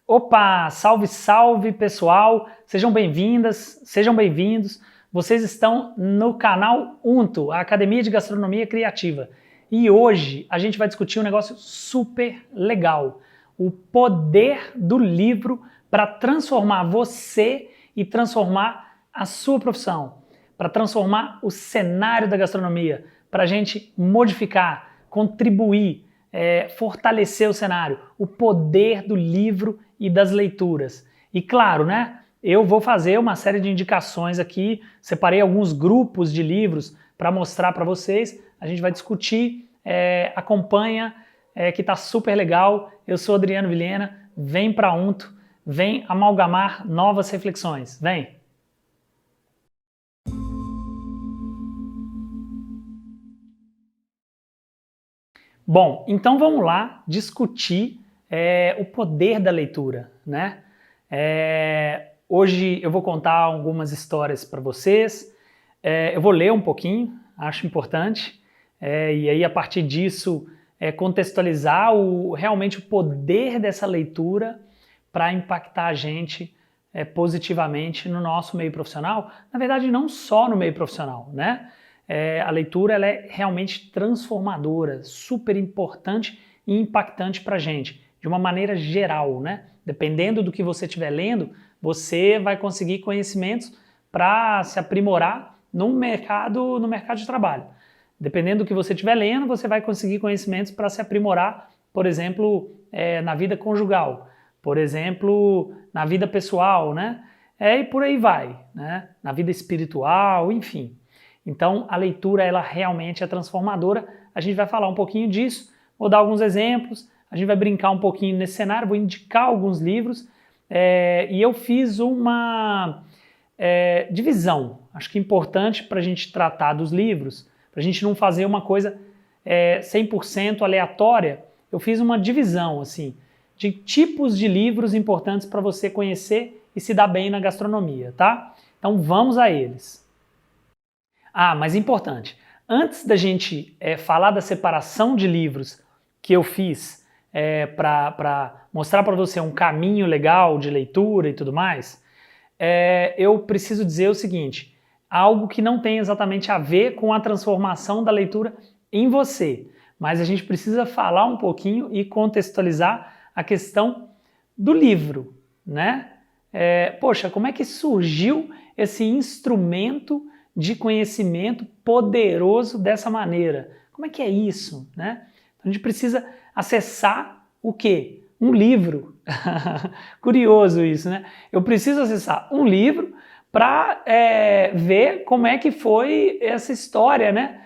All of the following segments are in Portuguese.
Opa, salve, salve pessoal, sejam bem-vindas, sejam bem-vindos. Vocês estão no canal Unto, a Academia de Gastronomia Criativa. E hoje a gente vai discutir um negócio super legal, o poder do livro para transformar você e transformar a sua profissão, para transformar o cenário da gastronomia, para a gente modificar, contribuir, fortalecer o cenário, o poder do livro e das leituras. E claro, né, eu vou fazer uma série de indicações aqui, separei alguns grupos de livros para mostrar para vocês, a gente vai discutir, acompanha, que tá super legal. Eu sou Adriano Vilhena, vem para Unto, vem amalgamar novas reflexões, vem! Bom, então vamos lá discutir o poder da leitura, né? Hoje eu vou contar algumas histórias para vocês, eu vou ler um pouquinho, acho importante, e aí a partir disso contextualizar realmente o poder dessa leitura para impactar a gente positivamente no nosso meio profissional, na verdade não só no meio profissional, né? A leitura ela é realmente transformadora, super importante e impactante para a gente, de uma maneira geral, né? Dependendo do que você estiver lendo, você vai conseguir conhecimentos para se aprimorar no mercado de trabalho. Dependendo do que você estiver lendo, você vai conseguir conhecimentos para se aprimorar, por exemplo, na vida conjugal, por exemplo, na vida pessoal, né? E por aí vai, né? Na vida espiritual, enfim. Então, a leitura, ela realmente é transformadora. A gente vai falar um pouquinho disso, vou dar alguns exemplos, a gente vai brincar um pouquinho nesse cenário, vou indicar alguns livros, e eu fiz uma divisão, acho que importante para a gente tratar dos livros, para a gente não fazer uma coisa 100% aleatória. Eu fiz uma divisão, assim, de tipos de livros importantes para você conhecer e se dar bem na gastronomia, tá? Então, vamos a eles. Ah, mas importante, antes da gente falar da separação de livros que eu fiz para mostrar para você um caminho legal de leitura e tudo mais, eu preciso dizer o seguinte, algo que não tem exatamente a ver com a transformação da leitura em você, mas a gente precisa falar um pouquinho e contextualizar a questão do livro, né? Poxa, como é que surgiu esse instrumento de conhecimento poderoso dessa maneira? Como é que é isso, né? Então a gente precisa acessar o quê? Um livro. Curioso isso, né? Eu preciso acessar um livro para ver como é que foi essa história, né?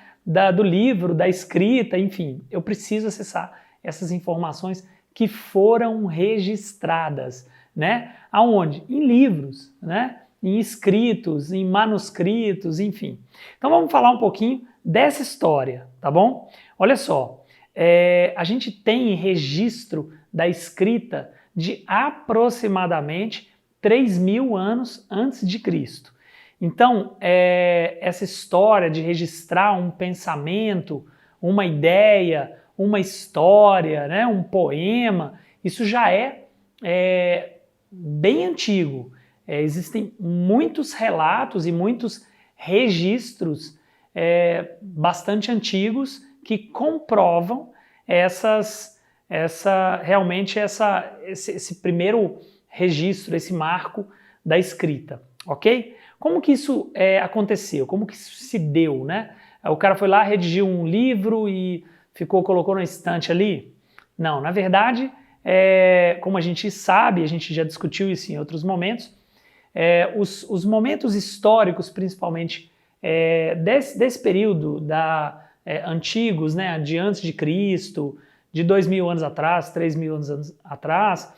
Do livro, da escrita, enfim. Eu preciso acessar essas informações que foram registradas, né? Aonde? Em livros, né? Em escritos, em manuscritos, enfim. Então vamos falar um pouquinho dessa história, tá bom? Olha só, a gente tem registro da escrita de aproximadamente 3.000 anos antes de Cristo. Então, essa história de registrar um pensamento, uma ideia, uma história, né, um poema, isso já é bem antigo. Existem muitos relatos e muitos registros bastante antigos que comprovam realmente esse primeiro registro, esse marco da escrita, ok? Como que isso aconteceu? Como que isso se deu, né? O cara foi lá, redigiu um livro e colocou na estante ali? Não, na verdade, como a gente sabe, a gente já discutiu isso em outros momentos, os momentos históricos, principalmente desse período antigos, né, de antes de Cristo, de 2.000 anos atrás, 3.000 anos atrás,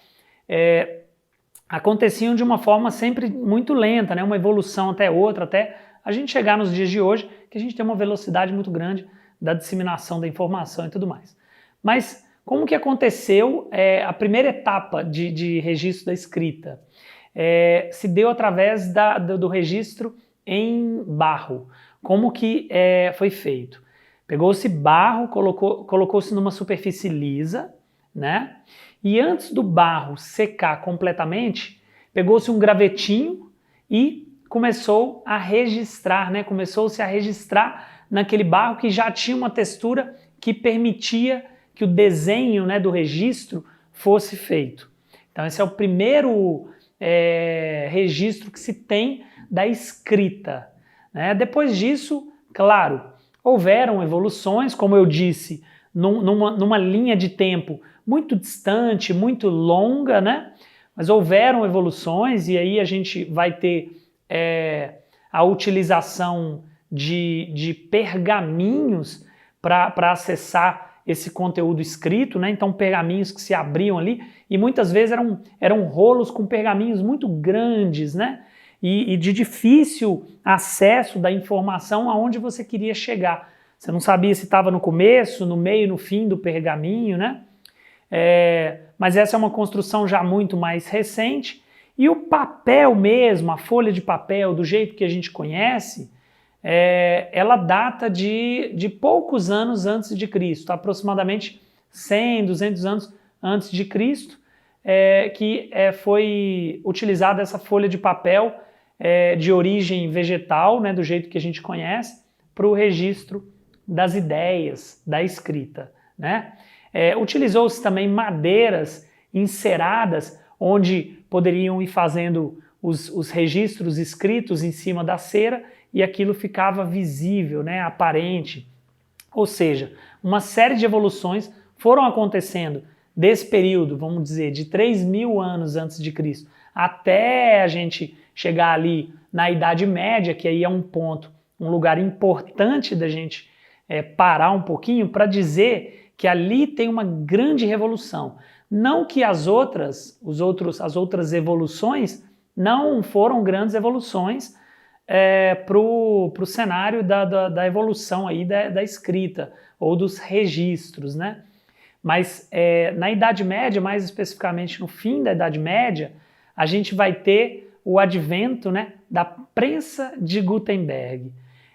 aconteciam de uma forma sempre muito lenta, né, uma evolução até outra, até a gente chegar nos dias de hoje, que a gente tem uma velocidade muito grande da disseminação da informação e tudo mais. Mas como que aconteceu a primeira etapa de registro da escrita? Se deu através do registro em barro. Como que foi feito? Pegou-se barro, colocou-se numa superfície lisa, né? E antes do barro secar completamente, pegou-se um gravetinho e começou a registrar, né? Começou-se a registrar naquele barro que já tinha uma textura que permitia que o desenho, né, do registro fosse feito. Então esse é o primeiro registro que se tem da escrita, né? Depois disso, claro, houveram evoluções, como eu disse, numa linha de tempo muito distante, muito longa, né? Mas houveram evoluções e aí a gente vai ter a utilização de pergaminhos para acessar esse conteúdo escrito, né? Então pergaminhos que se abriam ali e muitas vezes eram rolos com pergaminhos muito grandes, né? E de difícil acesso da informação aonde você queria chegar. Você não sabia se estava no começo, no meio, no fim do pergaminho, né? Mas essa é uma construção já muito mais recente. E o papel mesmo, a folha de papel, do jeito que a gente conhece, ela data de poucos anos antes de Cristo, aproximadamente 100, 200 anos antes de Cristo, que foi utilizada essa folha de papel de origem vegetal, né, do jeito que a gente conhece, para o registro das ideias, da escrita, né? Utilizou-se também madeiras enceradas, onde poderiam ir fazendo os registros escritos em cima da cera e aquilo ficava visível, né, aparente. Ou seja, uma série de evoluções foram acontecendo desse período, vamos dizer, de 3.000 anos antes de Cristo, até a gente chegar ali na Idade Média, que aí é um lugar importante da gente parar um pouquinho para dizer que ali tem uma grande revolução. Não que as outras evoluções não foram grandes evoluções para o cenário da evolução aí da escrita ou dos registros, né? Mas na Idade Média, mais especificamente no fim da Idade Média, a gente vai ter o advento, né, da prensa de Gutenberg.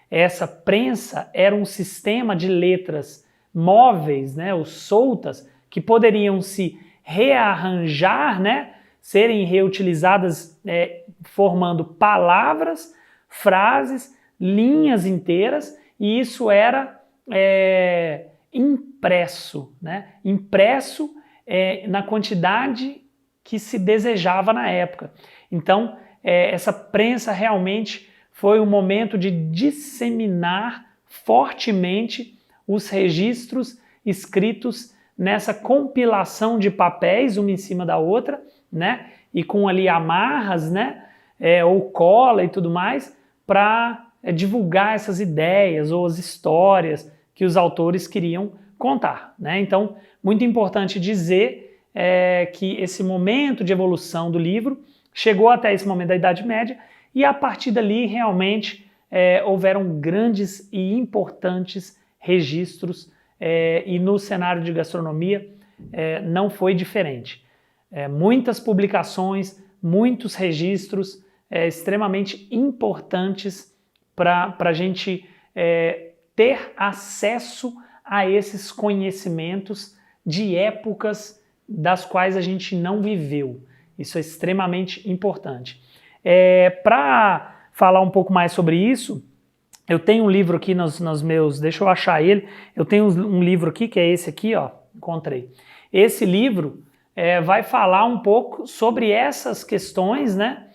Essa prensa era um sistema de letras móveis, né, ou soltas, que poderiam se rearranjar, né, serem reutilizadas formando palavras, frases, linhas inteiras, e isso era impresso, né, impresso na quantidade que se desejava na época. Então, essa prensa realmente foi um momento de disseminar fortemente os registros escritos nessa compilação de papéis, uma em cima da outra, né? E com ali amarras, né? Ou cola e tudo mais, para divulgar essas ideias ou as histórias que os autores queriam contar, né? Então, muito importante dizer que esse momento de evolução do livro chegou até esse momento da Idade Média e a partir dali realmente houveram grandes e importantes registros e no cenário de gastronomia não foi diferente. Muitas publicações, muitos registros extremamente importantes para a gente ter acesso a esses conhecimentos de épocas das quais a gente não viveu. Isso é extremamente importante. Para falar um pouco mais sobre isso, eu tenho um livro aqui nos meus... Deixa eu achar ele. Eu tenho um livro aqui, que é esse aqui, ó. Encontrei. Esse livro vai falar um pouco sobre essas questões, né?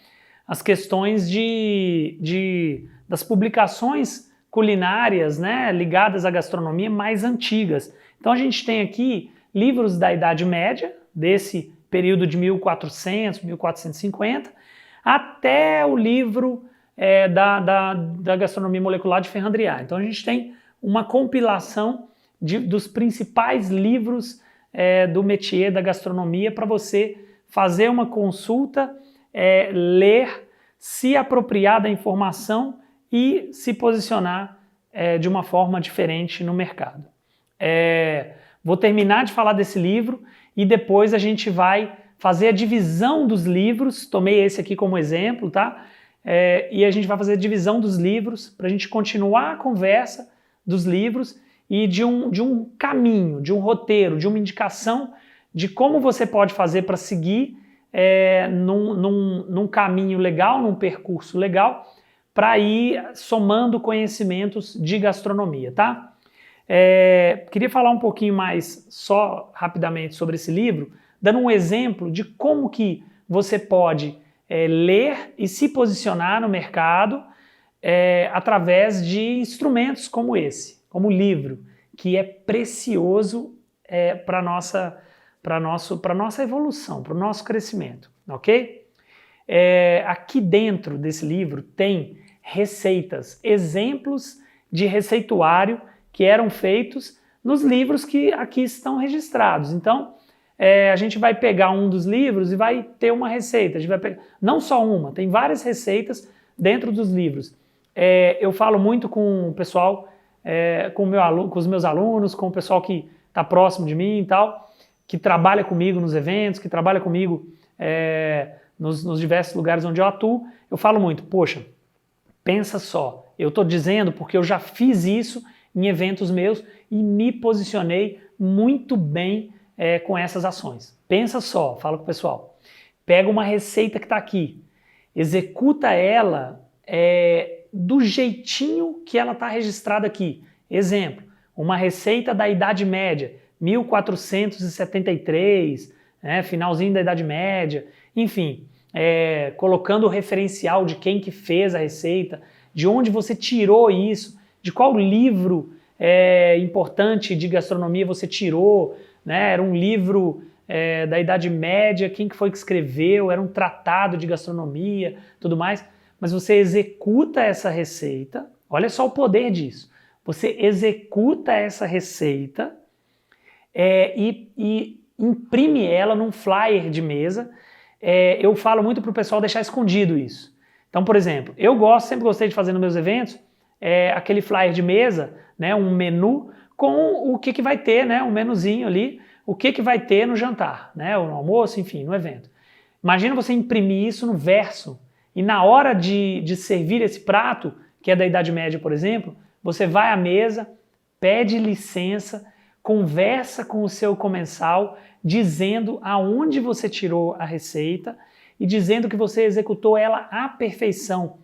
As questões das publicações culinárias, né? Ligadas à gastronomia mais antigas. Então a gente tem aqui livros da Idade Média, desse período de 1400, 1450, até o livro da gastronomia molecular de Ferrand-Driart. Então a gente tem uma compilação dos principais livros do métier da gastronomia para você fazer uma consulta, ler, se apropriar da informação e se posicionar de uma forma diferente no mercado. Vou terminar de falar desse livro e depois a gente vai fazer a divisão dos livros. Tomei esse aqui como exemplo, tá? E a gente vai fazer a divisão dos livros para a gente continuar a conversa dos livros e de um caminho, de um roteiro, de uma indicação de como você pode fazer para seguir num caminho legal, num percurso legal, para ir somando conhecimentos de gastronomia, tá? Queria falar um pouquinho mais, só rapidamente, sobre esse livro, dando um exemplo de como que você pode ler e se posicionar no mercado através de instrumentos como esse, como o livro, que é precioso para a nossa evolução, para o nosso crescimento, ok? Aqui dentro desse livro tem receitas, exemplos de receituário que eram feitos nos livros que aqui estão registrados. Então, a gente vai pegar um dos livros e vai ter uma receita. A gente vai pegar, não só uma, tem várias receitas dentro dos livros. Eu falo muito com o pessoal, com os meus alunos, com o pessoal que está próximo de mim e tal, que trabalha comigo nos eventos, que trabalha comigo nos diversos lugares onde eu atuo. Eu falo muito, poxa, pensa só, eu estou dizendo porque eu já fiz isso em eventos meus e me posicionei muito bem com essas ações. Pensa só, fala com o pessoal, pega uma receita que está aqui, executa ela do jeitinho que ela está registrada aqui. Exemplo, uma receita da Idade Média, 1473, finalzinho da Idade Média, enfim, colocando o referencial de quem que fez a receita, de onde você tirou isso, de qual livro importante de gastronomia você tirou, né? Era um livro da Idade Média, quem que foi que escreveu, era um tratado de gastronomia, tudo mais, mas você executa essa receita, olha só o poder disso, você executa essa receita e imprime ela num flyer de mesa. Eu falo muito para o pessoal deixar escondido isso. Então, por exemplo, eu sempre gostei de fazer nos meus eventos aquele flyer de mesa, né, um menu com o que vai ter, né, um menuzinho ali, o que vai ter no jantar, né, ou no almoço, enfim, no evento. Imagina você imprimir isso no verso e na hora de servir esse prato, que é da Idade Média, por exemplo, você vai à mesa, pede licença, conversa com o seu comensal, dizendo aonde você tirou a receita e dizendo que você executou ela à perfeição,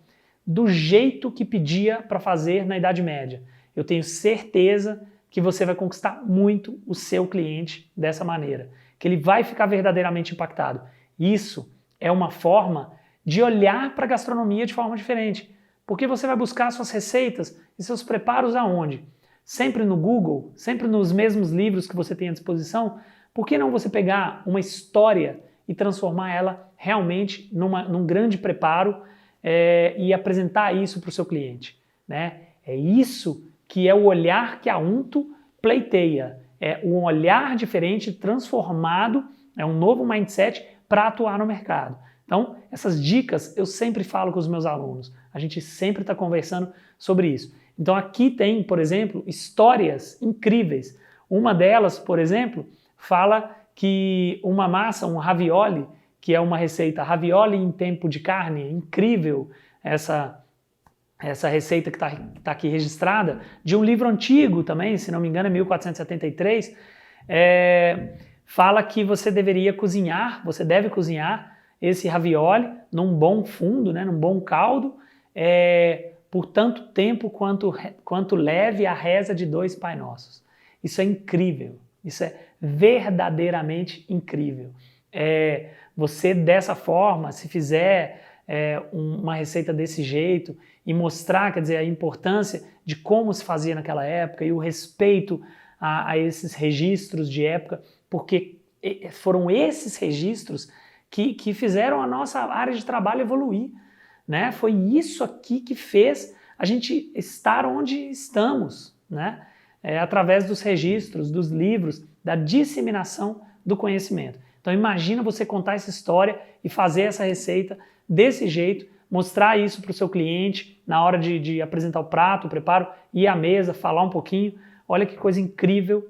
do jeito que pedia para fazer na Idade Média. Eu tenho certeza que você vai conquistar muito o seu cliente dessa maneira, que ele vai ficar verdadeiramente impactado. Isso é uma forma de olhar para a gastronomia de forma diferente, porque você vai buscar suas receitas e seus preparos aonde? Sempre no Google, sempre nos mesmos livros que você tem à disposição. Por que não você pegar uma história e transformar ela realmente num grande preparo e apresentar isso para o seu cliente, né? É isso que é o olhar que a Unto pleiteia. É um olhar diferente, transformado, é um novo mindset para atuar no mercado. Então, essas dicas eu sempre falo com os meus alunos. A gente sempre está conversando sobre isso. Então aqui tem, por exemplo, histórias incríveis. Uma delas, por exemplo, fala que uma massa, um ravioli, que é uma receita ravioli em tempo de carne, incrível essa receita que está aqui registrada, de um livro antigo também, se não me engano é 1473, fala que você deveria cozinhar, você deve cozinhar esse ravioli num bom fundo, né, num bom caldo, por tanto tempo quanto leve a reza de 2 Pai Nossos. Isso é incrível, isso é verdadeiramente incrível. Você dessa forma, se fizer uma receita desse jeito e mostrar, quer dizer, a importância de como se fazia naquela época e o respeito a esses registros de época, porque foram esses registros que fizeram a nossa área de trabalho evoluir, né? Foi isso aqui que fez a gente estar onde estamos, né? Através dos registros, dos livros, da disseminação do conhecimento. Então imagina você contar essa história e fazer essa receita desse jeito, mostrar isso para o seu cliente na hora de apresentar o prato, o preparo, ir à mesa, falar um pouquinho. Olha que coisa incrível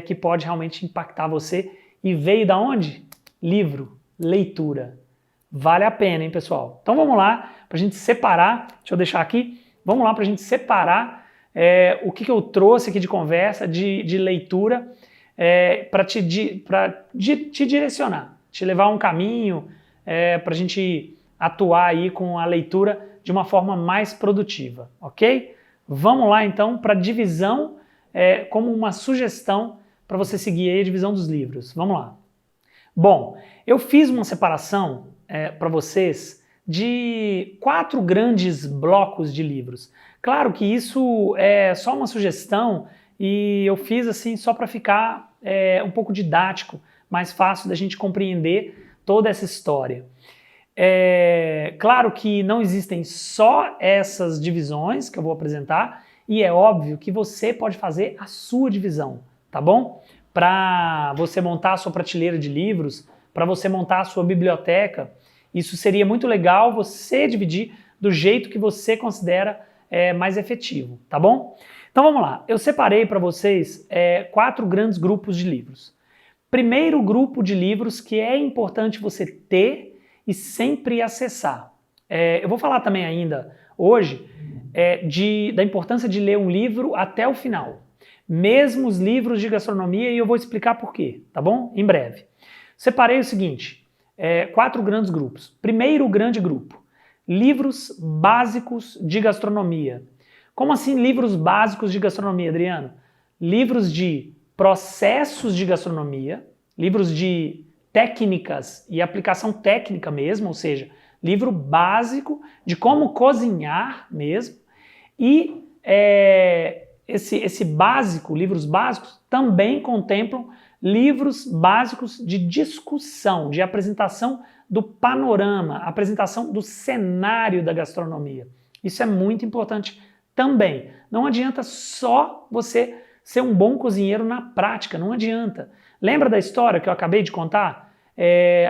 que pode realmente impactar você. E veio da onde? Livro, leitura. Vale a pena, hein, pessoal? Então vamos lá, para a gente separar, deixa eu deixar aqui, vamos lá para a gente separar o que eu trouxe aqui de conversa, de leitura. para te direcionar, te levar a um caminho, para a gente atuar aí com a leitura de uma forma mais produtiva, ok? Vamos lá então para a divisão, como uma sugestão para você seguir aí a divisão dos livros. Vamos lá. Bom, eu fiz uma separação para vocês de 4 grandes blocos de livros. Claro que isso é só uma sugestão e eu fiz assim só para ficar um pouco didático, mais fácil da gente compreender toda essa história. Claro que não existem só essas divisões que eu vou apresentar e é óbvio que você pode fazer a sua divisão, tá bom? Para você montar a sua prateleira de livros, para você montar a sua biblioteca, isso seria muito legal você dividir do jeito que você considera mais efetivo, tá bom? Então vamos lá, eu separei para vocês 4 grandes grupos de livros. Primeiro grupo de livros que é importante você ter e sempre acessar. Eu vou falar também ainda hoje da importância de ler um livro até o final. Mesmo os livros de gastronomia, e eu vou explicar por quê, tá bom? Em breve. Separei o seguinte, 4 grandes grupos. Primeiro grande grupo, livros básicos de gastronomia. Como assim livros básicos de gastronomia, Adriano? Livros de processos de gastronomia, livros de técnicas e aplicação técnica mesmo, ou seja, livro básico de como cozinhar mesmo, e esse básico, livros básicos, também contemplam livros básicos de discussão, de apresentação do panorama, apresentação do cenário da gastronomia. Isso é muito importante também. Não adianta só você ser um bom cozinheiro na prática, não adianta. Lembra da história que eu acabei de contar?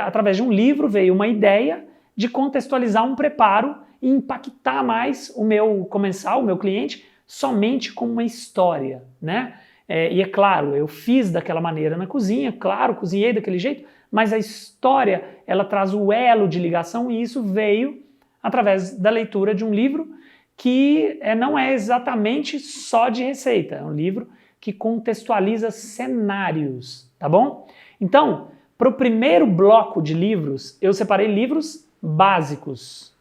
Através de um livro veio uma ideia de contextualizar um preparo e impactar mais o meu comensal, o meu cliente, somente com uma história, né? E é claro, eu fiz daquela maneira na cozinha, claro, cozinhei daquele jeito, mas a história, ela traz o elo de ligação e isso veio através da leitura de um livro que não é exatamente só de receita, é um livro que contextualiza cenários, tá bom? Então, para o primeiro bloco de livros, eu separei livros básicos.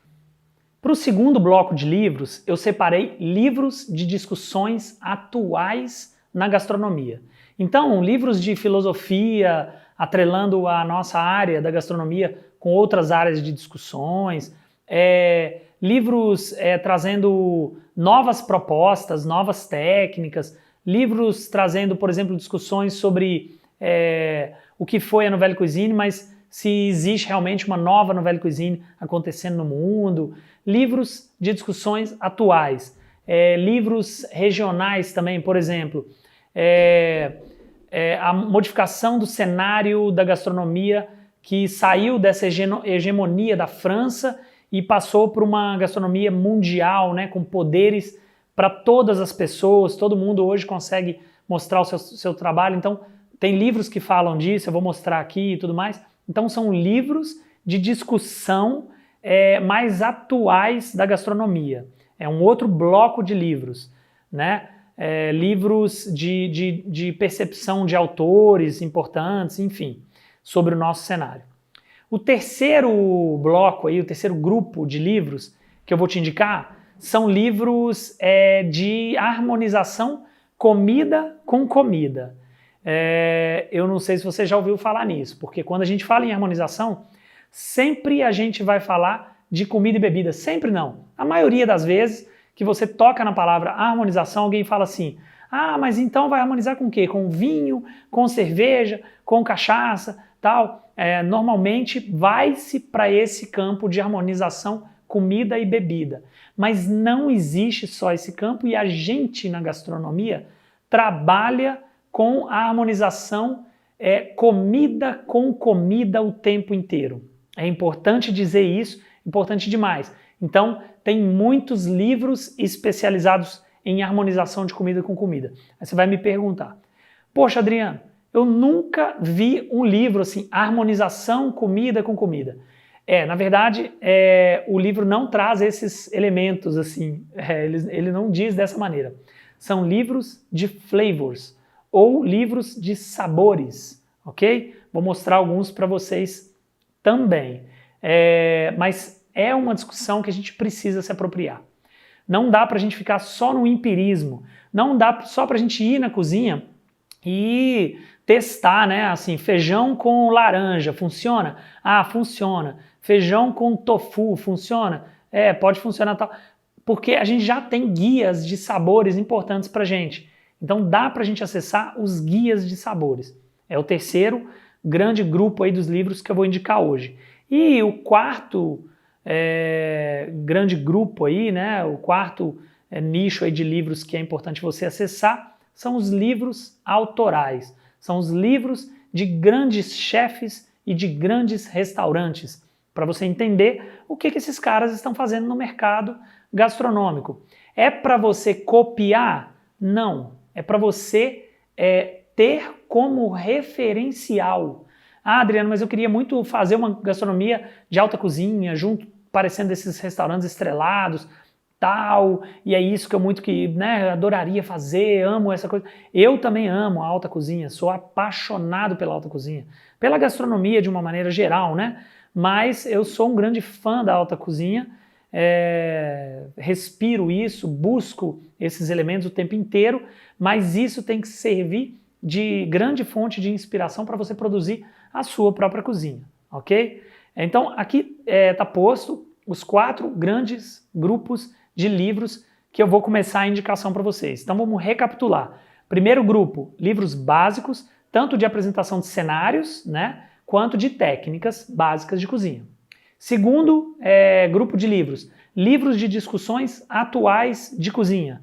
Para o segundo bloco de livros, eu separei livros de discussões atuais na gastronomia. Então, livros de filosofia, atrelando a nossa área da gastronomia com outras áreas de discussões, livros trazendo novas propostas, novas técnicas, livros trazendo, por exemplo, discussões sobre o que foi a Nouvelle Cuisine, mas se existe realmente uma nova Nouvelle Cuisine acontecendo no mundo, livros de discussões atuais, livros regionais também, por exemplo, a modificação do cenário da gastronomia que saiu dessa hegemonia da França e passou para uma gastronomia mundial, né, com poderes para todas as pessoas, todo mundo hoje consegue mostrar o seu trabalho, então tem livros que falam disso, eu vou mostrar aqui e tudo mais. Então são livros de discussão mais atuais da gastronomia. É um outro bloco de livros, né? Livros de percepção de autores importantes, enfim, sobre o nosso cenário. O terceiro bloco, aí, o terceiro grupo de livros que eu vou te indicar são livros de harmonização comida com comida. Eu não sei se você já ouviu falar nisso, porque quando a gente fala em harmonização, sempre a gente vai falar de comida e bebida, sempre não. A maioria das vezes que você toca na palavra harmonização, alguém fala assim, mas então vai harmonizar com o quê? Com vinho, com cerveja, com cachaça, tal. Normalmente vai-se para esse campo de harmonização comida e bebida, mas não existe só esse campo e a gente na gastronomia trabalha com a harmonização comida com comida o tempo inteiro. É importante dizer isso, importante demais. Então, tem muitos livros especializados em harmonização de comida com comida. Aí você vai me perguntar, poxa, Adriano, eu nunca vi um livro assim, harmonização comida com comida. Na verdade, o livro não traz esses elementos assim, ele não diz dessa maneira. São livros de flavors, ou livros de sabores, ok? Vou mostrar alguns para vocês também. Mas é uma discussão que a gente precisa se apropriar. Não dá para a gente ficar só no empirismo, não dá só para a gente ir na cozinha e testar, né? Assim, feijão com laranja, funciona? Ah, funciona. Feijão com tofu, funciona? Pode funcionar tal. Porque a gente já tem guias de sabores importantes para a gente. Então dá para a gente acessar os guias de sabores. É o terceiro grande grupo aí dos livros que eu vou indicar hoje. E o quarto grande grupo aí, né? O quarto nicho aí de livros que é importante você acessar são os livros autorais. São os livros de grandes chefes e de grandes restaurantes, para você entender o que esses caras estão fazendo no mercado gastronômico. É para você copiar? Não. É para você ter como referencial. Ah, Adriano, mas eu queria muito fazer uma gastronomia de alta cozinha, junto, parecendo esses restaurantes estrelados, tal, e é isso que eu adoraria fazer, amo essa coisa. Eu também amo a alta cozinha, sou apaixonado pela alta cozinha, pela gastronomia de uma maneira geral, né? Mas eu sou um grande fã da alta cozinha, respiro isso, busco esses elementos o tempo inteiro, mas isso tem que servir de grande fonte de inspiração para você produzir a sua própria cozinha, ok? Então aqui está posto os 4 grandes grupos de livros que eu vou começar a indicação para vocês. Então vamos recapitular. Primeiro grupo, livros básicos, tanto de apresentação de cenários, né, quanto de técnicas básicas de cozinha. Segundo grupo de livros, livros de discussões atuais de cozinha.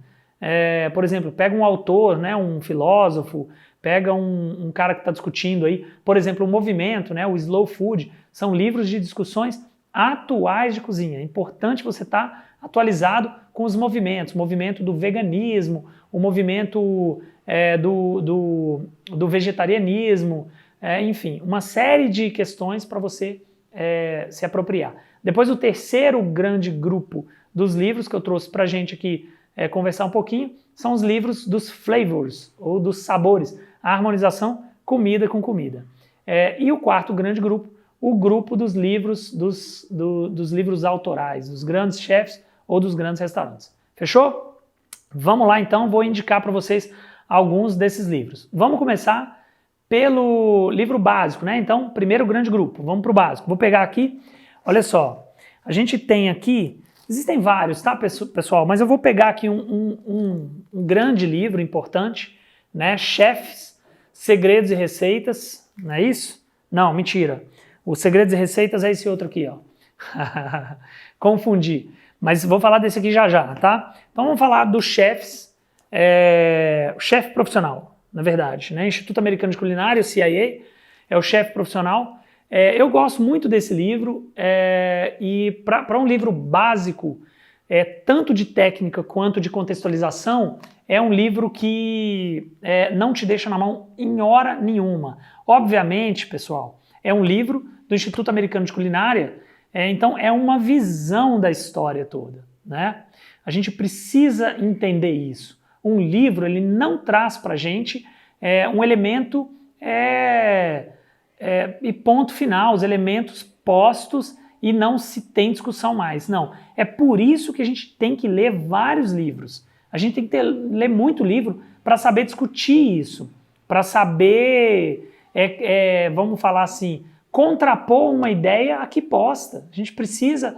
Por exemplo, pega um autor, né, um filósofo, pega um cara que está discutindo aí, por exemplo, o movimento, né, o Slow Food, são livros de discussões atuais de cozinha. É importante você estar atualizado com os movimentos, o movimento do veganismo, o movimento do vegetarianismo, enfim, uma série de questões para você se apropriar. Depois o terceiro grande grupo dos livros que eu trouxe para a gente aqui conversar um pouquinho, são os livros dos flavors, ou dos sabores, a harmonização comida com comida. E o quarto grande grupo, o grupo dos livros, dos livros autorais, dos grandes chefs ou dos grandes restaurantes. Fechou? Vamos lá então, vou indicar para vocês alguns desses livros. Vamos começar pelo livro básico, né? Então, primeiro grande grupo, vamos para o básico. Vou pegar aqui, olha só, a gente tem aqui, existem vários, tá, pessoal? Mas eu vou pegar aqui um grande livro importante, né? Chefs, Segredos e Receitas, não é isso? Não, mentira. Os Segredos e Receitas é esse outro aqui, ó. Confundi. Mas vou falar desse aqui já já, tá? Então vamos falar dos chefs, o chefe profissional, na verdade, né? Instituto Americano de Culinária, o CIA, é o chefe profissional. Eu gosto muito desse livro e para um livro básico, tanto de técnica quanto de contextualização, é um livro que não te deixa na mão em hora nenhuma. Obviamente, pessoal, é um livro do Instituto Americano de Culinária, então é uma visão da história toda, né? A gente precisa entender isso. Um livro, ele não traz para a gente um elemento e ponto final, os elementos postos e não se tem discussão mais. Não, é por isso que a gente tem que ler vários livros. A gente tem que ler muito livro para saber discutir isso, para saber, vamos falar assim, contrapor uma ideia aqui posta. A gente precisa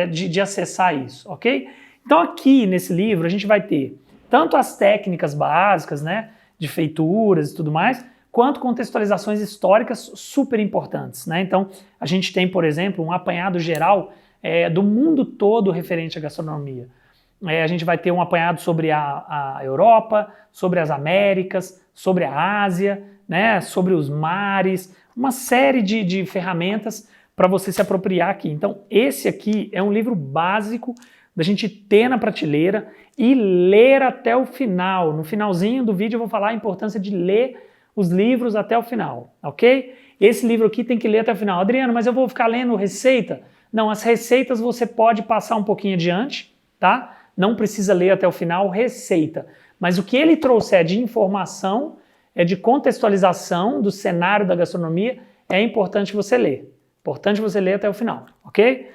de acessar isso, ok? Então aqui nesse livro a gente vai ter tanto as técnicas básicas, né, de feituras e tudo mais, quanto contextualizações históricas super importantes, né? Então a gente tem, por exemplo, um apanhado geral do mundo todo referente à gastronomia. A gente vai ter um apanhado sobre a Europa, sobre as Américas, sobre a Ásia, né, sobre os mares, uma série de ferramentas para você se apropriar aqui. Então esse aqui é um livro básico da gente ter na prateleira e ler até o final. No finalzinho do vídeo eu vou falar a importância de ler os livros até o final, ok? Esse livro aqui tem que ler até o final. Adriano, mas eu vou ficar lendo receita? Não, as receitas você pode passar um pouquinho adiante, tá? Não precisa ler até o final receita. Mas o que ele trouxer de informação, de contextualização do cenário da gastronomia, é importante você ler. Importante você ler até o final, ok?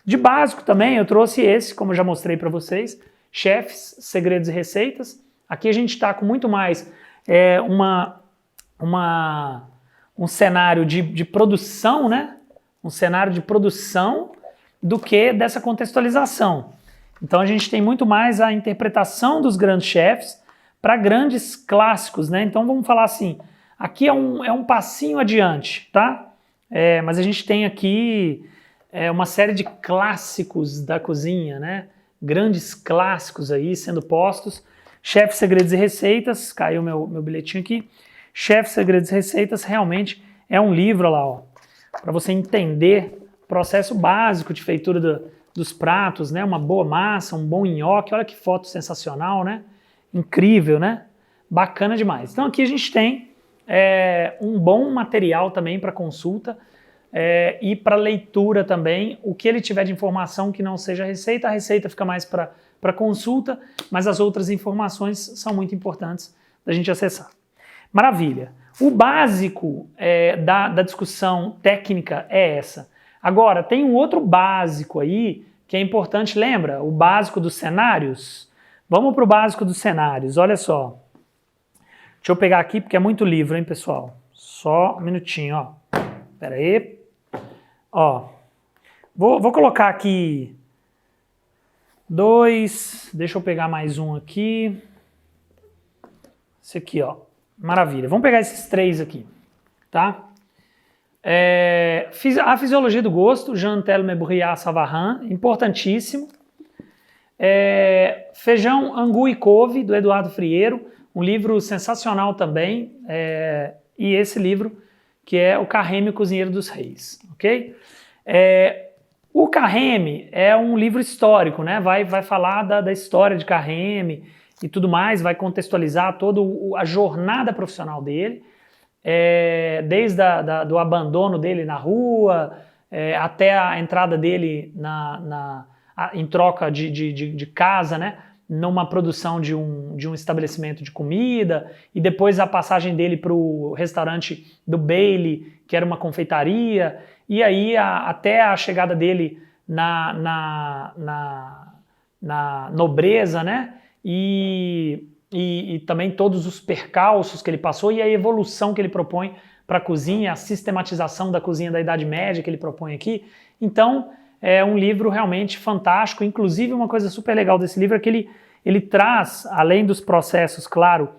De básico também eu trouxe esse, como eu já mostrei para vocês, Chefs, Segredos e Receitas. Aqui a gente está com muito mais um cenário de produção, né? Um cenário de produção do que dessa contextualização. Então a gente tem muito mais a interpretação dos grandes chefs para grandes clássicos, né? Então vamos falar assim, aqui é um passinho adiante, tá? Mas a gente tem aqui uma série de clássicos da cozinha, né? Grandes clássicos aí sendo postos. Chefs, Segredos e Receitas, caiu meu bilhetinho aqui. Chefs, Segredos e Receitas realmente é um livro lá, ó, para você entender o processo básico de feitura dos pratos, né? Uma boa massa, um bom nhoque, olha que foto sensacional, né? Incrível, né? Bacana demais. Então aqui a gente tem um bom material também para consulta e para leitura também. O que ele tiver de informação que não seja a receita fica mais para consulta, mas as outras informações são muito importantes da gente acessar. Maravilha. O básico da discussão técnica é essa. Agora, tem um outro básico aí que é importante, lembra? O básico dos cenários? Vamos para o básico dos cenários, olha só. Deixa eu pegar aqui porque é muito livro, hein, pessoal? Só um minutinho, ó. Espera aí. Ó, vou colocar aqui 2, deixa eu pegar mais um aqui. Esse aqui, ó. Maravilha. Vamos pegar esses 3 aqui, tá? A Fisiologia do Gosto, Jean-Thelme Bourriat-Savarin, importantíssimo. Feijão, Angu e Couve, do Eduardo Frieiro, um livro sensacional também, e esse livro que é o Carême, o Cozinheiro dos Reis, ok? O Carême é um livro histórico, né? Vai falar da história de Carême e tudo mais, vai contextualizar toda a jornada profissional dele, desde do abandono dele na rua, até a entrada dele em troca de casa, né? Numa produção de um estabelecimento de comida, e depois a passagem dele para o restaurante do Bailey, que era uma confeitaria, e aí até a chegada dele na nobreza, né? E também todos os percalços que ele passou e a evolução que ele propõe para a cozinha, a sistematização da cozinha da Idade Média que ele propõe aqui. Então, é um livro realmente fantástico. Inclusive, uma coisa super legal desse livro é que ele traz, além dos processos, claro,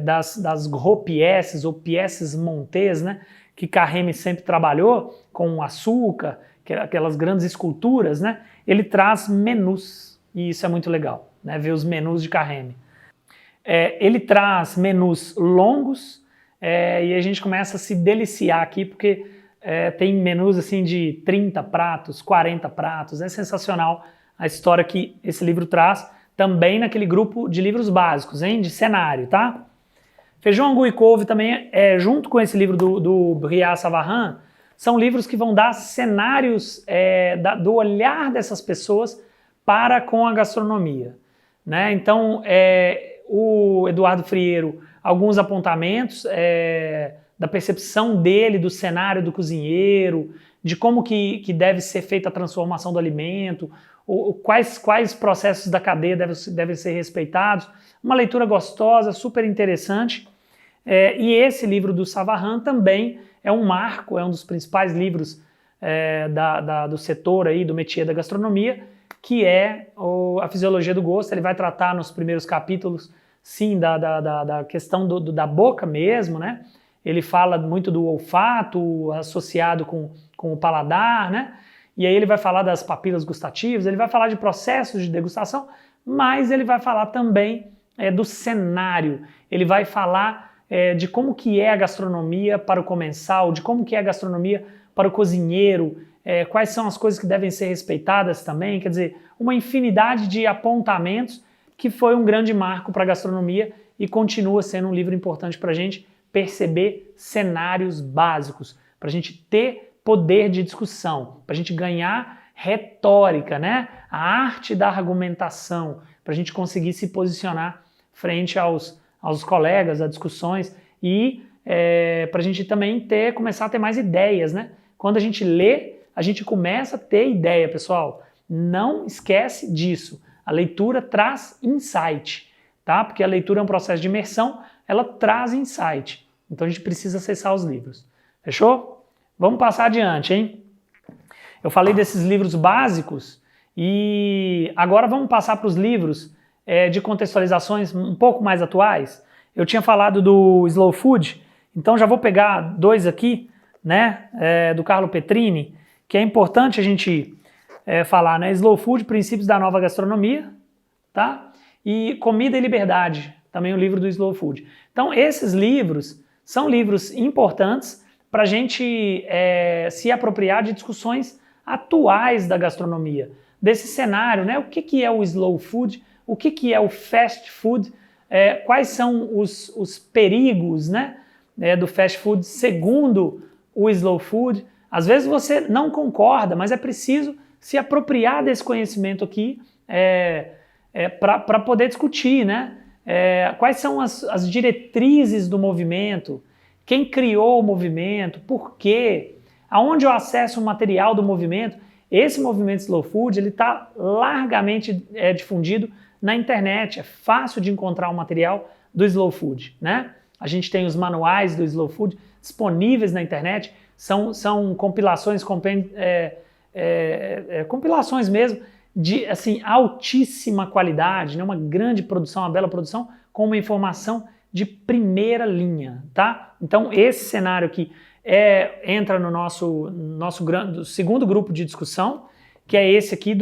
das gros pièces ou pièces montées, né, que Carême sempre trabalhou, com açúcar, aquelas grandes esculturas, né, ele traz menus, e isso é muito legal, né, ver os menus de Carême. Ele traz menus longos, e a gente começa a se deliciar aqui, porque tem menus assim de 30 pratos, 40 pratos, é sensacional a história que esse livro traz, também naquele grupo de livros básicos, hein, de cenário, tá? Feijão, Angu e Couve também, junto com esse livro do Bourriat-Savarin, são livros que vão dar cenários do olhar dessas pessoas para com a gastronomia, né? Então, o Eduardo Frieiro, alguns apontamentos da percepção dele, do cenário do cozinheiro, de como que deve ser feita a transformação do alimento, quais processos da cadeia devem ser respeitados. Uma leitura gostosa, super interessante. E esse livro do Savarin também é um marco, é um dos principais livros do setor aí, do métier da gastronomia, que é a Fisiologia do Gosto. Ele vai tratar nos primeiros capítulos, sim, da questão da boca mesmo, né? Ele fala muito do olfato associado com o paladar, né? E aí ele vai falar das papilas gustativas, ele vai falar de processos de degustação, mas ele vai falar também do cenário, ele vai falar de como que é a gastronomia para o comensal, de como que é a gastronomia para o cozinheiro, quais são as coisas que devem ser respeitadas também, quer dizer, uma infinidade de apontamentos que foi um grande marco para a gastronomia e continua sendo um livro importante para a gente perceber cenários básicos, para a gente ter poder de discussão, para a gente ganhar retórica, né? A arte da argumentação, para a gente conseguir se posicionar frente aos colegas, a discussões e para a gente também começar a ter mais ideias, né? Quando a gente lê, a gente começa a ter ideia, pessoal. Não esquece disso. A leitura traz insight, tá? Porque a leitura é um processo de imersão, ela traz insight. Então a gente precisa acessar os livros. Fechou? Vamos passar adiante, hein? Eu falei desses livros básicos e agora vamos passar para os livros de contextualizações um pouco mais atuais. Eu tinha falado do Slow Food, então já vou pegar dois aqui, né, do Carlo Petrini, que é importante a gente falar, né? Slow Food, Princípios da Nova Gastronomia, tá? E Comida e Liberdade, também o livro do Slow Food. Então esses livros são livros importantes para a gente se apropriar de discussões atuais da gastronomia, desse cenário, né? O que é o Slow Food, o que é o Fast Food, quais são os perigos, né, do Fast Food segundo o Slow Food. Às vezes você não concorda, mas é preciso se apropriar desse conhecimento aqui para poder discutir, né? Quais são as diretrizes do movimento, quem criou o movimento, por quê, aonde eu acesso o material do movimento. Esse movimento Slow Food está largamente difundido na internet, é fácil de encontrar o material do Slow Food, né? A gente tem os manuais do Slow Food disponíveis na internet, são compilações, compilações mesmo, de assim, altíssima qualidade, né? Uma grande produção, uma bela produção, com uma informação de primeira linha, tá? Então esse cenário aqui entra no nosso segundo grupo de discussão, que é esse aqui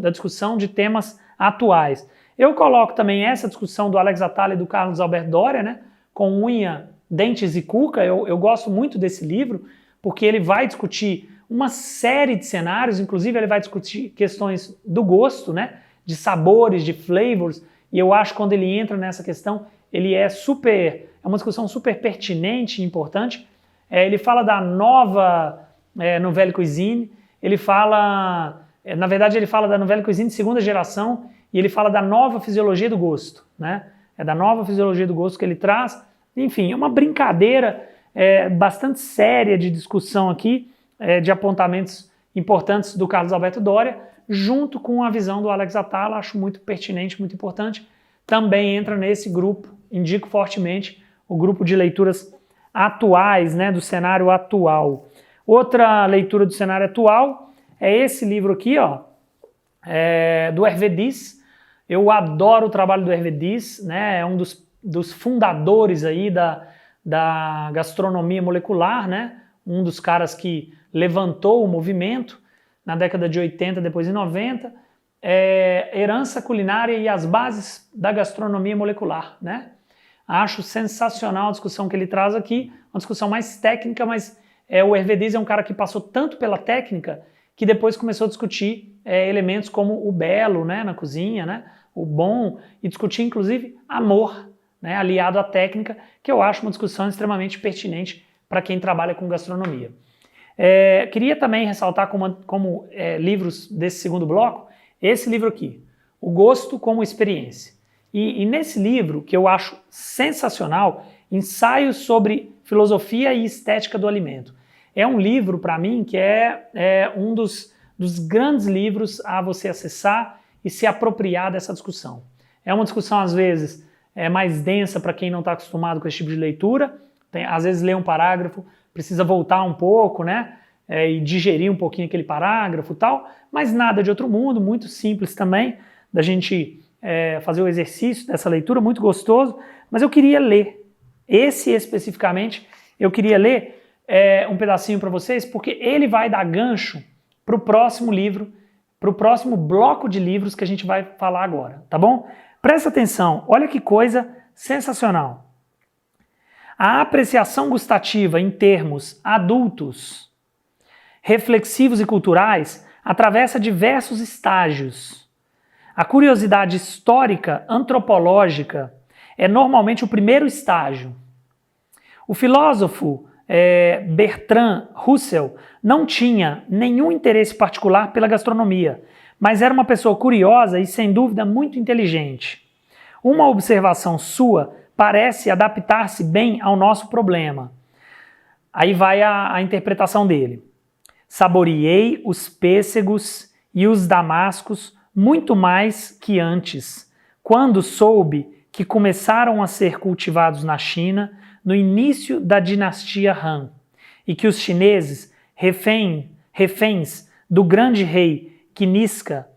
da discussão de temas atuais. Eu coloco também essa discussão do Alex Atala e do Carlos Alberto Doria, né? Com Unha, Dentes e Cuca. Eu gosto muito desse livro, porque ele vai discutir uma série de cenários, inclusive ele vai discutir questões do gosto, né? De sabores, de flavors, e eu acho que quando ele entra nessa questão, ele é uma discussão super pertinente e importante. Ele fala da nova Nouvelle Cuisine, ele fala, na verdade ele fala da Nouvelle Cuisine de segunda geração, e ele fala da nova fisiologia do gosto, né? É da nova fisiologia do gosto que ele traz. Enfim, é uma brincadeira bastante séria de discussão aqui, de apontamentos importantes do Carlos Alberto Doria, junto com a visão do Alex Atala. Acho muito pertinente, muito importante. Também entra nesse grupo, indico fortemente, o grupo de leituras atuais, né, do cenário atual. Outra leitura do cenário atual é esse livro aqui, ó, do Hervé Dys. Eu adoro o trabalho do Hervé Dys, né, é um dos fundadores aí da gastronomia molecular, né, um dos caras que levantou o movimento na década de 80, depois em 90, herança culinária e as bases da gastronomia molecular, né? Acho sensacional a discussão que ele traz aqui, uma discussão mais técnica, mas o Hervé Dys é um cara que passou tanto pela técnica que depois começou a discutir elementos como o belo, né, na cozinha, né, o bom, e discutir inclusive amor, né, aliado à técnica, que eu acho uma discussão extremamente pertinente para quem trabalha com gastronomia. Queria também ressaltar como livros desse segundo bloco, esse livro aqui, O Gosto como Experiência. E nesse livro, que eu acho sensacional, Ensaios sobre Filosofia e Estética do Alimento. É um livro, para mim, que é um dos grandes livros a você acessar e se apropriar dessa discussão. É uma discussão, às vezes, mais densa para quem não está acostumado com esse tipo de leitura. Às vezes lê um parágrafo, precisa voltar um pouco, né? E digerir um pouquinho aquele parágrafo e tal, mas nada de outro mundo, muito simples também, da gente fazer o exercício dessa leitura, muito gostoso. Mas eu queria ler, esse especificamente, eu queria ler um pedacinho para vocês, porque ele vai dar gancho para o próximo livro, para o próximo bloco de livros que a gente vai falar agora, tá bom? Presta atenção, olha que coisa sensacional. A apreciação gustativa em termos adultos, reflexivos e culturais atravessa diversos estágios. A curiosidade histórica, antropológica, é normalmente o primeiro estágio. O filósofo Bertrand Russell não tinha nenhum interesse particular pela gastronomia, mas era uma pessoa curiosa e, sem dúvida, muito inteligente. Uma observação sua parece adaptar-se bem ao nosso problema. Aí vai a interpretação dele. Saboreei os pêssegos e os damascos muito mais que antes, quando soube que começaram a ser cultivados na China no início da dinastia Han, e que os chineses, reféns do grande rei Kiniska,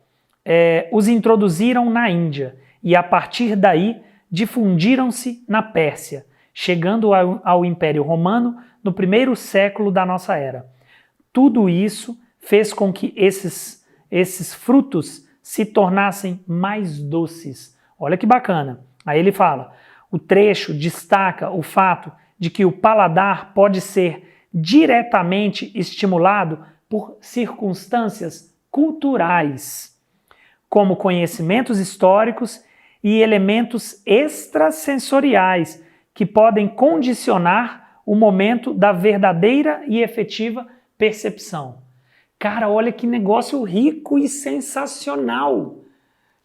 os introduziram na Índia e a partir daí difundiram-se na Pérsia, chegando ao Império Romano no primeiro século da nossa era. Tudo isso fez com que esses frutos se tornassem mais doces. Olha que bacana. Aí ele fala, o trecho destaca o fato de que o paladar pode ser diretamente estimulado por circunstâncias culturais, como conhecimentos históricos e elementos extrasensoriais que podem condicionar o momento da verdadeira e efetiva percepção. Cara, olha que negócio rico e sensacional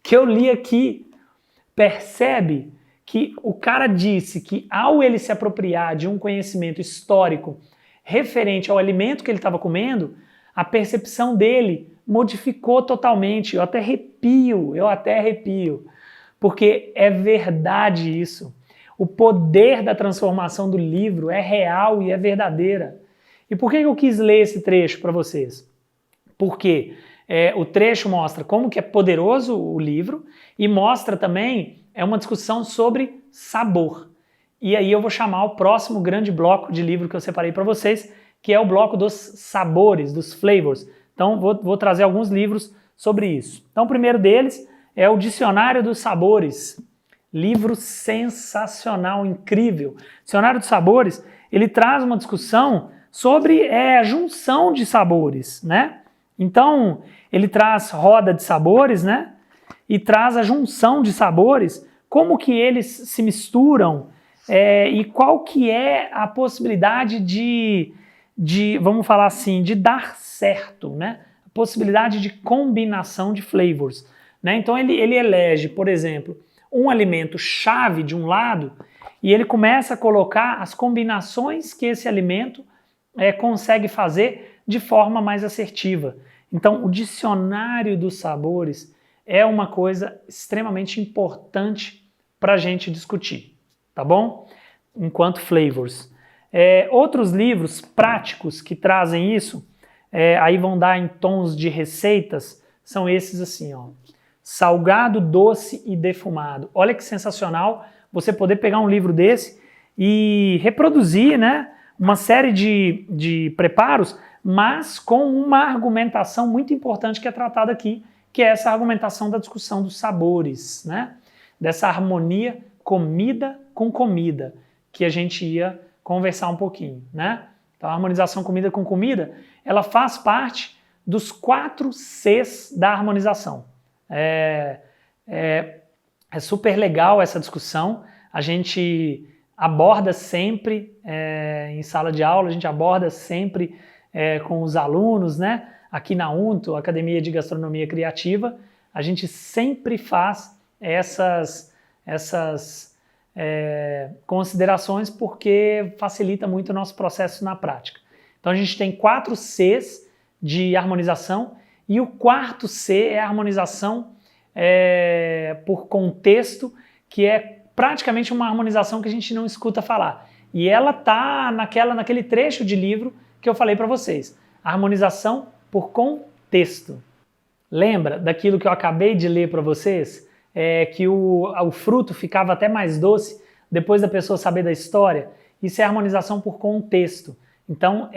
que eu li aqui. Percebe que o cara disse que ao ele se apropriar de um conhecimento histórico referente ao alimento que ele estava comendo, a percepção dele modificou totalmente. Eu até arrepio, porque é verdade isso. O poder da transformação do livro é real e é verdadeira. E por que eu quis ler esse trecho para vocês? Porque o trecho mostra como que é poderoso o livro e mostra também uma discussão sobre sabor. E aí eu vou chamar o próximo grande bloco de livro que eu separei para vocês, que é o bloco dos sabores, dos flavors. Então vou trazer alguns livros sobre isso. Então o primeiro deles é o Dicionário dos Sabores. Livro sensacional, incrível. Dicionário dos Sabores, ele traz uma discussão sobre a junção de sabores, né? Então, ele traz roda de sabores, né? E traz a junção de sabores, como que eles se misturam e qual que é a possibilidade vamos falar assim, de dar certo, né? A possibilidade de combinação de flavors, né? Então, ele elege, por exemplo, um alimento chave de um lado e ele começa a colocar as combinações que esse alimento consegue fazer de forma mais assertiva. Então, o dicionário dos sabores é uma coisa extremamente importante para a gente discutir, tá bom? Enquanto flavors. Outros livros práticos que trazem isso, aí vão dar em tons de receitas, são esses assim, ó. Salgado, doce e defumado. Olha que sensacional você poder pegar um livro desse e reproduzir, né, uma série de preparos, mas com uma argumentação muito importante que é tratada aqui, que é essa argumentação da discussão dos sabores, né? Dessa harmonia comida com comida, que a gente ia conversar um pouquinho, né? Então a harmonização comida com comida, ela faz parte dos 4 Cs da harmonização. É super legal essa discussão, a gente aborda sempre em sala de aula, a gente aborda sempre com os alunos, né? Aqui na UNTO, Academia de Gastronomia Criativa, a gente sempre faz essas considerações porque facilita muito o nosso processo na prática. Então a gente tem 4 Cs de harmonização e o 4º C é a harmonização por contexto, que é praticamente uma harmonização que a gente não escuta falar. E ela está naquele trecho de livro que eu falei para vocês. Harmonização por contexto. Lembra daquilo que eu acabei de ler para vocês? Que o fruto ficava até mais doce depois da pessoa saber da história? Isso é harmonização por contexto. Então,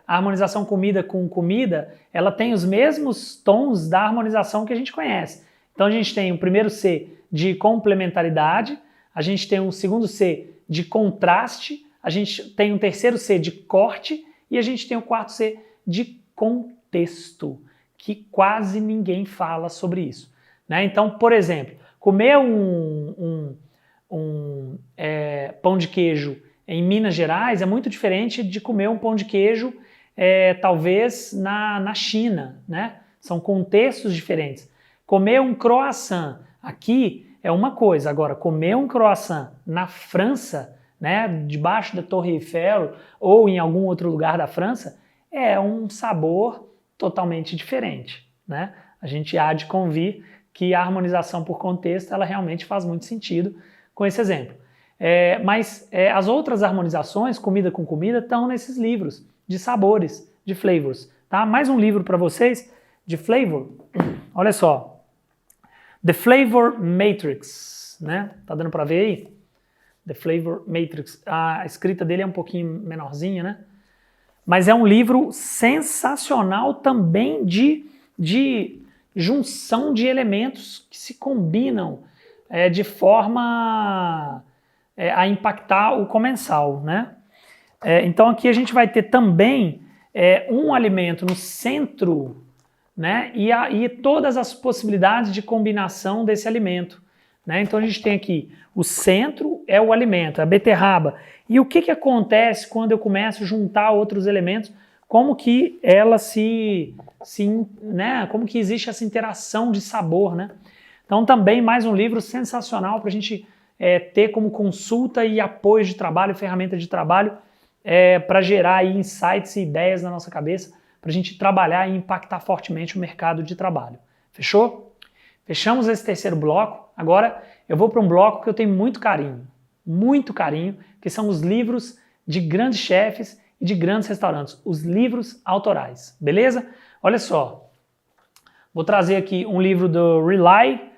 a harmonização comida com comida, ela tem os mesmos tons da harmonização que a gente conhece. Então, a gente tem o primeiro C de complementaridade, a gente tem um segundo C de contraste, a gente tem um terceiro C de corte e a gente tem o 4º C de contexto, que quase ninguém fala sobre isso, né? Então, por exemplo, comer um pão de queijo em Minas Gerais é muito diferente de comer um pão de queijo talvez na China, né? São contextos diferentes. Comer um croissant aqui é uma coisa. Agora, comer um croissant na França, né, debaixo da Torre Eiffel ou em algum outro lugar da França, é um sabor totalmente diferente, né? A gente há de convir que a harmonização por contexto, ela realmente faz muito sentido com esse exemplo. Mas as outras harmonizações, comida com comida, estão nesses livros de sabores, de flavors, tá? Mais um livro para vocês de flavor. Olha só. The Flavor Matrix, né? Tá dando para ver aí? The Flavor Matrix. A escrita dele é um pouquinho menorzinha, né? Mas é um livro sensacional também de junção de elementos que se combinam de forma a impactar o comensal, né? Então aqui a gente vai ter também um alimento no centro, né? E todas as possibilidades de combinação desse alimento, né? Então a gente tem aqui o centro é o alimento, a beterraba. E o que acontece quando eu começo a juntar outros elementos? Como que ela né? Como que existe essa interação de sabor, né? Então também mais um livro sensacional para a gente ter como consulta e apoio de trabalho, ferramenta de trabalho para gerar aí insights e ideias na nossa cabeça para a gente trabalhar e impactar fortemente o mercado de trabalho. Fechou? Fechamos esse terceiro bloco. Agora eu vou para um bloco que eu tenho muito carinho, que são os livros de grandes chefes e de grandes restaurantes, os livros autorais, beleza? Olha só, vou trazer aqui um livro do Rely,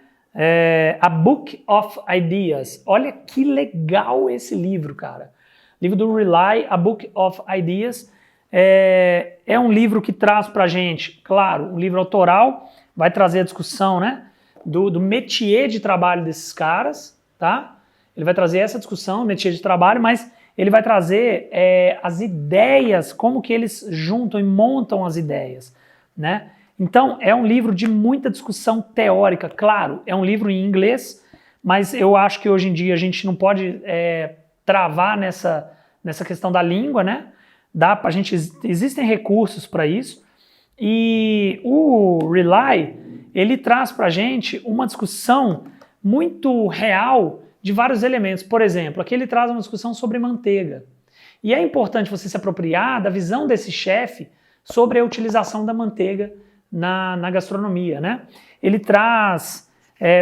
A Book of Ideas. Olha que legal esse livro, cara. Livro do Rely, A Book of Ideas. É um livro que traz pra gente, claro, um livro autoral, vai trazer a discussão, né, do métier de trabalho desses caras, tá? Ele vai trazer essa discussão, métier de trabalho, mas ele vai trazer as ideias, como que eles juntam e montam as ideias, né? Então, é um livro de muita discussão teórica, claro, é um livro em inglês, mas eu acho que hoje em dia a gente não pode travar nessa questão da língua, né? Existem recursos para isso, e o Rely, ele traz para a gente uma discussão muito real de vários elementos. Por exemplo, aqui ele traz uma discussão sobre manteiga. E é importante você se apropriar da visão desse chefe sobre a utilização da manteiga na gastronomia, né? Ele traz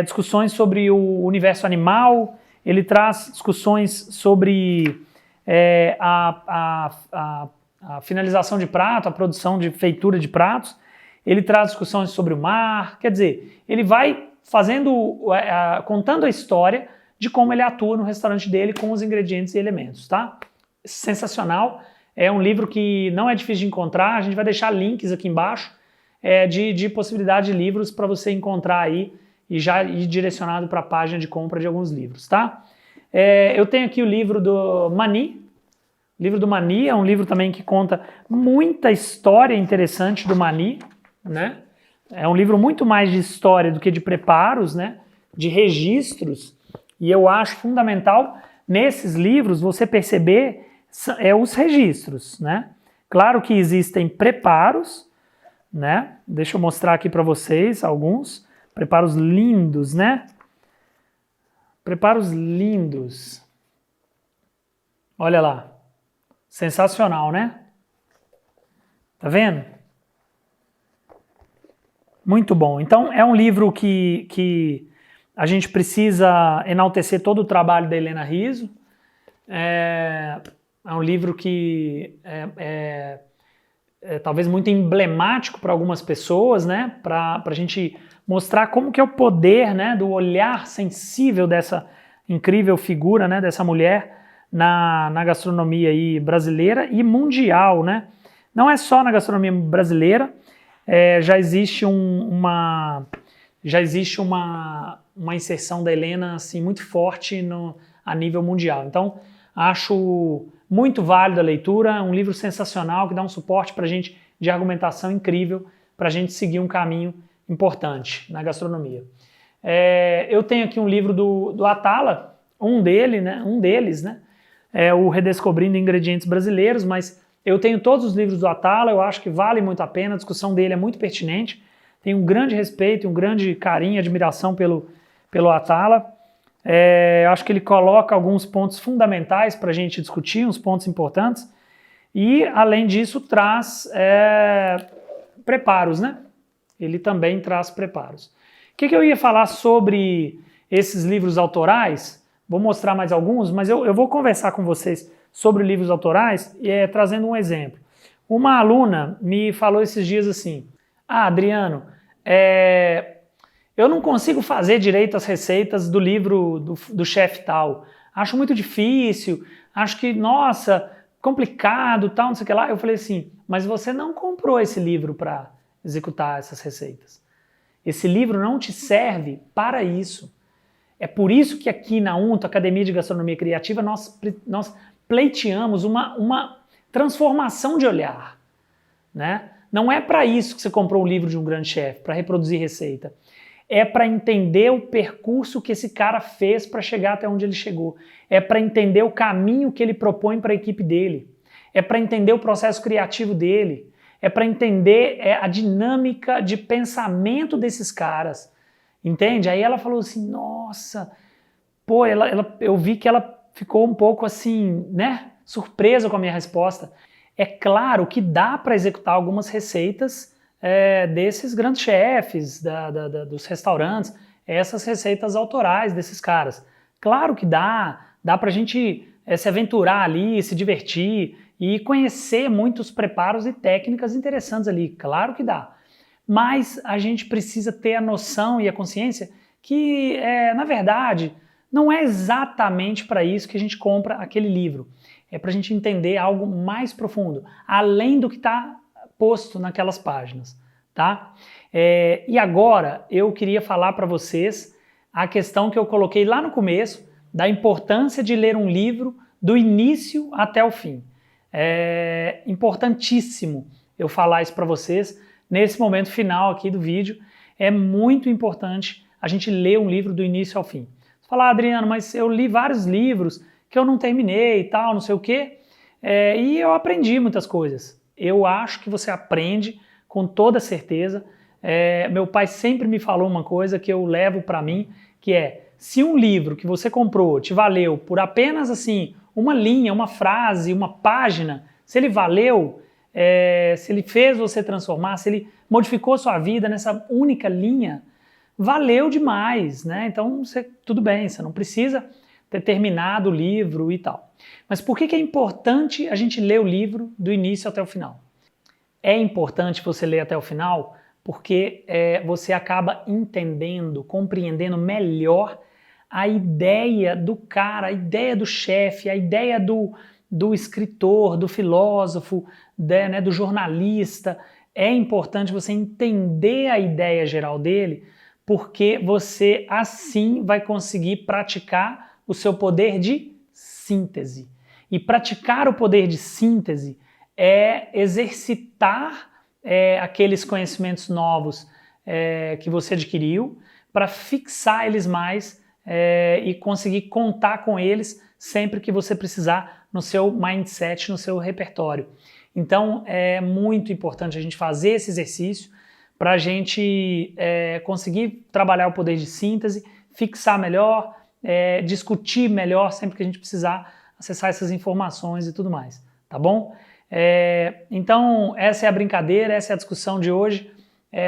discussões sobre o universo animal, ele traz discussões sobre a finalização de prato, a produção de feitura de pratos, ele traz discussões sobre o mar, quer dizer, ele vai contando a história de como ele atua no restaurante dele com os ingredientes e elementos, tá? Sensacional, é um livro que não é difícil de encontrar, a gente vai deixar links aqui embaixo de possibilidade de livros para você encontrar aí e já ir direcionado para a página de compra de alguns livros, tá? Eu tenho aqui o livro do Mani. O livro do Mani é um livro também que conta muita história interessante do Mani, né? É um livro muito mais de história do que de preparos, né? De registros, e eu acho fundamental nesses livros você perceber os registros, né? Claro que existem preparos, né? Deixa eu mostrar aqui para vocês alguns preparos lindos, né? Preparos lindos. Olha lá. Sensacional, né? Tá vendo? Muito bom. Então, é um livro que a gente precisa enaltecer todo o trabalho da Helena Rizzo. É um livro que é talvez muito emblemático para algumas pessoas, né? Para a gente mostrar como que é o poder, né, do olhar sensível dessa incrível figura, né, dessa mulher na gastronomia aí brasileira e mundial, né? Não é só na gastronomia brasileira, já existe uma inserção da Helena assim, muito forte a nível mundial. Então, acho muito válido a leitura, um livro sensacional que dá um suporte para a gente de argumentação incrível para a gente seguir um caminho importante na gastronomia. Eu tenho aqui um livro do Atala, um deles, né? O Redescobrindo Ingredientes Brasileiros, mas eu tenho todos os livros do Atala, eu acho que vale muito a pena, a discussão dele é muito pertinente, tenho um grande respeito, um grande carinho e admiração pelo Atala. Eu acho que ele coloca alguns pontos fundamentais para a gente discutir, uns pontos importantes, e além disso traz preparos, né? Ele também traz preparos. O que eu ia falar sobre esses livros autorais? Vou mostrar mais alguns, mas eu vou conversar com vocês sobre livros autorais trazendo um exemplo. Uma aluna me falou esses dias assim: Adriano, eu não consigo fazer direito as receitas do livro do chefe tal. Acho muito difícil, acho que, nossa, complicado, tal, não sei o que lá. Eu falei assim, mas você não comprou esse livro para executar essas receitas. Esse livro não te serve para isso. É por isso que aqui na UNTO, Academia de Gastronomia Criativa, nós pleiteamos uma transformação de olhar, né? Não é para isso que você comprou um livro de um grande chefe, para reproduzir receita. É para entender o percurso que esse cara fez para chegar até onde ele chegou. É para entender o caminho que ele propõe para a equipe dele. É para entender o processo criativo dele. É para entender a dinâmica de pensamento desses caras. Entende? Aí ela falou assim, nossa, pô, eu vi que ela ficou um pouco assim, né, surpresa com a minha resposta. É claro que dá para executar algumas receitas desses grandes chefes, dos restaurantes, essas receitas autorais desses caras. Claro que dá para a gente se aventurar ali, se divertir e conhecer muitos preparos e técnicas interessantes ali, claro que dá. Mas a gente precisa ter a noção e a consciência que, na verdade, não é exatamente para isso que a gente compra aquele livro. É para a gente entender algo mais profundo, além do que está posto naquelas páginas, tá? E agora eu queria falar para vocês a questão que eu coloquei lá no começo, da importância de ler um livro do início até o fim. É importantíssimo eu falar isso para vocês nesse momento final aqui do vídeo. É muito importante a gente ler um livro do início ao fim. Você fala, Adriano, mas eu li vários livros que eu não terminei e tal, não sei o quê, e eu aprendi muitas coisas. Eu acho que você aprende com toda certeza. Meu pai sempre me falou uma coisa que eu levo para mim, que é, se um livro que você comprou te valeu por apenas assim uma linha, uma frase, uma página, se ele valeu, se ele fez você transformar, se ele modificou sua vida nessa única linha, valeu demais, né? Então, tudo bem, você não precisa ter terminado o livro e tal. Mas por que é importante a gente ler o livro do início até o final? É importante você ler até o final porque você acaba entendendo, compreendendo melhor a ideia do cara, a ideia do chefe, a ideia do escritor, do filósofo, né, do jornalista. É importante você entender a ideia geral dele, porque você assim vai conseguir praticar o seu poder de síntese. E praticar o poder de síntese é exercitar aqueles conhecimentos novos que você adquiriu para fixar eles mais e conseguir contar com eles sempre que você precisar no seu mindset, no seu repertório. Então é muito importante a gente fazer esse exercício para a gente conseguir trabalhar o poder de síntese, fixar melhor, discutir melhor sempre que a gente precisar acessar essas informações e tudo mais, tá bom? Então essa é a brincadeira, essa é a discussão de hoje,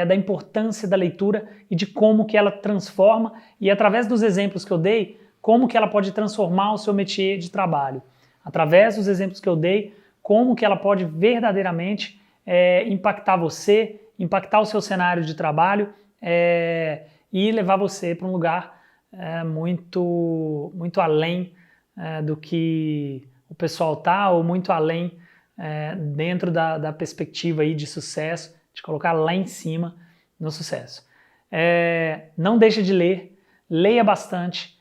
da importância da leitura e de como que ela transforma e através dos exemplos que eu dei, como que ela pode transformar o seu métier de trabalho. Através dos exemplos que eu dei, como que ela pode verdadeiramente impactar você, impactar o seu cenário de trabalho e levar você para um lugar muito, muito além do que o pessoal está, ou muito além dentro da perspectiva aí de sucesso, de colocar lá em cima no sucesso. Não deixe de ler, leia bastante.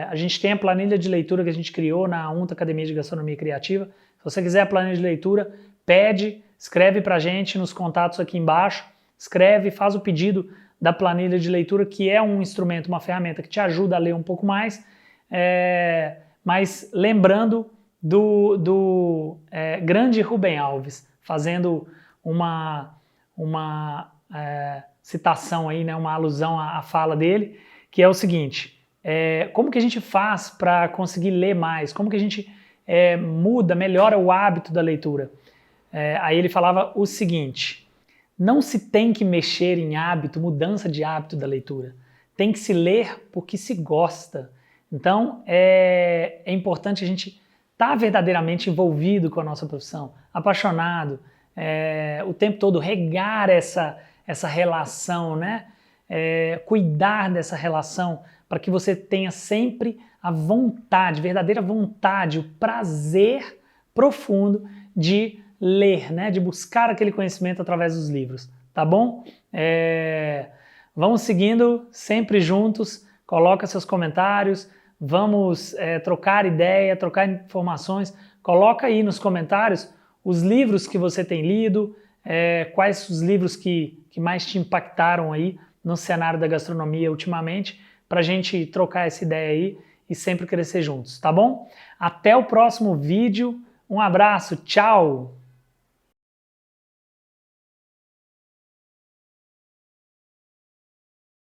A gente tem a planilha de leitura que a gente criou na UNTO Academia de Gastronomia Criativa. Se você quiser a planilha de leitura, pede, escreve para a gente nos contatos aqui embaixo, escreve, faz o pedido da planilha de leitura, que é um instrumento, uma ferramenta que te ajuda a ler um pouco mais, mas lembrando do grande Rubem Alves, fazendo uma citação aí, né, uma alusão à fala dele, que é o seguinte: como que a gente faz para conseguir ler mais? Como que a gente muda, melhora o hábito da leitura? Aí ele falava o seguinte: não se tem que mexer em hábito, mudança de hábito da leitura. Tem que se ler porque se gosta. Então, é importante a gente estar verdadeiramente envolvido com a nossa profissão, apaixonado, o tempo todo regar essa relação, né? Cuidar dessa relação para que você tenha sempre a vontade, verdadeira vontade, o prazer profundo de ler, né? De buscar aquele conhecimento através dos livros, tá bom? Vamos seguindo sempre juntos, coloca seus comentários, vamos trocar ideia, trocar informações, coloca aí nos comentários os livros que você tem lido, quais os livros que mais te impactaram aí no cenário da gastronomia ultimamente, para a gente trocar essa ideia aí e sempre crescer juntos, tá bom? Até o próximo vídeo, um abraço, tchau!